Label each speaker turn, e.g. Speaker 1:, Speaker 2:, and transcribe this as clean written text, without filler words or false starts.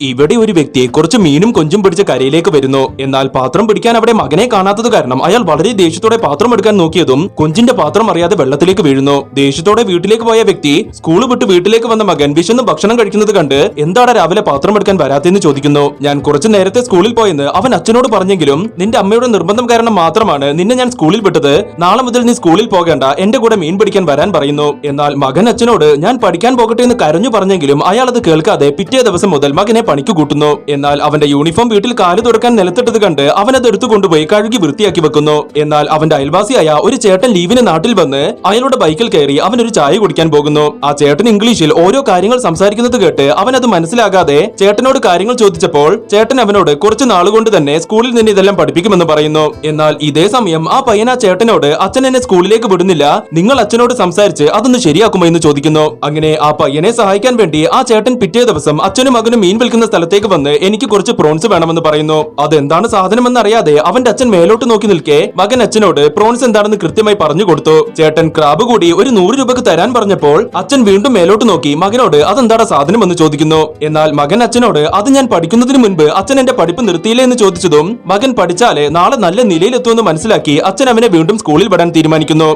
Speaker 1: ഇവിടെ ഒരു വ്യക്തി കുറച്ച് മീനും കൊഞ്ചും പിടിച്ച് കരയിലേക്ക് വരുന്നു. എന്നാൽ പാത്രം പിടിക്കാൻ അവിടെ മകനെ കാണാത്തത് കാരണം അയാൾ വളരെ ദേഷ്യത്തോടെ പാത്രം എടുക്കാൻ നോക്കിയതും കൊഞ്ചിന്റെ പാത്രം അറിയാതെ വെള്ളത്തിലേക്ക് വീഴുന്നു. ദേഷ്യത്തോടെ വീട്ടിലേക്ക് പോയ വ്യക്തി സ്കൂൾ വിട്ട് വീട്ടിലേക്ക് വന്ന മകൻ വിശന്ന് ഭക്ഷണം കഴിക്കുന്നത് കണ്ട് എന്താണ് രാവിലെ പാത്രം എടുക്കാൻ വരാത്തെന്ന് ചോദിക്കുന്നു. ഞാൻ കുറച്ചു നേരത്തെ സ്കൂളിൽ പോയെന്ന് അവൻ അച്ഛനോട് പറഞ്ഞെങ്കിലും നിന്റെ അമ്മയുടെ നിർബന്ധം കാരണം മാത്രമാണ് നിന്നെ ഞാൻ സ്കൂളിൽ വിട്ടത്. നാളെ മുതൽ നീ സ്കൂളിൽ പോകേണ്ട, എന്റെ കൂടെ മീൻ പിടിക്കാൻ വരാൻ പറയുന്നു. എന്നാൽ മകൻ അച്ഛനോട് ഞാൻ പഠിക്കാൻ പോകട്ടെ എന്ന് കരഞ്ഞു പറഞ്ഞെങ്കിലും അയാൾ അത് കേൾക്കാതെ പിറ്റേ ദിവസം മുതൽ മകനെ പണിക്ക് കൂട്ടുന്നു. എന്നാൽ അവന്റെ യൂണിഫോം വീട്ടിൽ കാല് തുടക്കാൻ നിലത്തിട്ടത് കണ്ട് അവൻ അത് എടുത്തു കൊണ്ടുപോയി കഴുകി വൃത്തിയാക്കി വെക്കുന്നു. എന്നാൽ അവന്റെ അയൽവാസിയായ ഒരു ചേട്ടൻ ലീവിന് നാട്ടിൽ വന്ന് അയാളുടെ ബൈക്കിൽ കയറി അവനൊരു ചായ കുടിക്കാൻ പോകുന്നു. ആ ചേട്ടൻ ഇംഗ്ലീഷിൽ ഓരോ കാര്യങ്ങൾ സംസാരിക്കുന്നത് കേട്ട് അവൻ അത് മനസ്സിലാകാതെ ചേട്ടനോട് കാര്യങ്ങൾ ചോദിച്ചപ്പോൾ ചേട്ടൻ അവനോട് കുറച്ച് നാളുകൊണ്ട് തന്നെ സ്കൂളിൽ നിന്ന് ഇതെല്ലാം പഠിപ്പിക്കുമെന്ന് പറയുന്നു. എന്നാൽ ഇതേ സമയം ആ പയ്യൻ ആ ചേട്ടനോട് അച്ഛൻ എന്നെ സ്കൂളിലേക്ക് വിടുന്നില്ല, നിങ്ങൾ അച്ഛനോട് സംസാരിച്ച് അതൊന്ന് ശരിയാക്കുമോ എന്ന് ചോദിക്കുന്നു. അങ്ങനെ ആ പയ്യനെ സഹായിക്കാൻ വേണ്ടി ആ ചേട്ടൻ പിറ്റേ ദിവസം അച്ഛനും മകനും മീൻ വിൽക്കുന്ന സ്ഥലത്തേക്ക് വന്ന് എനിക്ക് കുറച്ച് പ്രോൺസ് വേണമെന്ന് പറയുന്നു. അതെന്താണ് സാധനമെന്ന് അറിയാതെ അവന്റെ അച്ഛൻ മേലോട്ട് നോക്കി നിൽക്കെ മകൻ അച്ഛനോട് പ്രോൺസ് എന്താണെന്ന് കൃത്യമായി പറഞ്ഞു കൊടുത്തു. ചേട്ടൻ ക്രാബ് കൂടി ഒരു 100 രൂപക്ക് തരാൻ പറഞ്ഞപ്പോൾ അച്ഛൻ വീണ്ടും മേലോട്ട് നോക്കി മകനോട് അതെന്താണ് സാധനമെന്ന് ചോദിക്കുന്നു. എന്നാൽ മകൻ അച്ഛനോട് അത് ഞാൻ പഠിക്കുന്നതിന് മുൻപ് അച്ഛൻ എന്റെ പഠിപ്പ് നിർത്തിയില്ലേ എന്ന് ചോദിച്ചതും മകൻ പഠിച്ചാലേ നാളെ നല്ല നിലയിലെത്തുമെന്ന് മനസ്സിലാക്കി അച്ഛൻ അവനെ വീണ്ടും സ്കൂളിൽ വിടാൻ തീരുമാനിക്കുന്നു.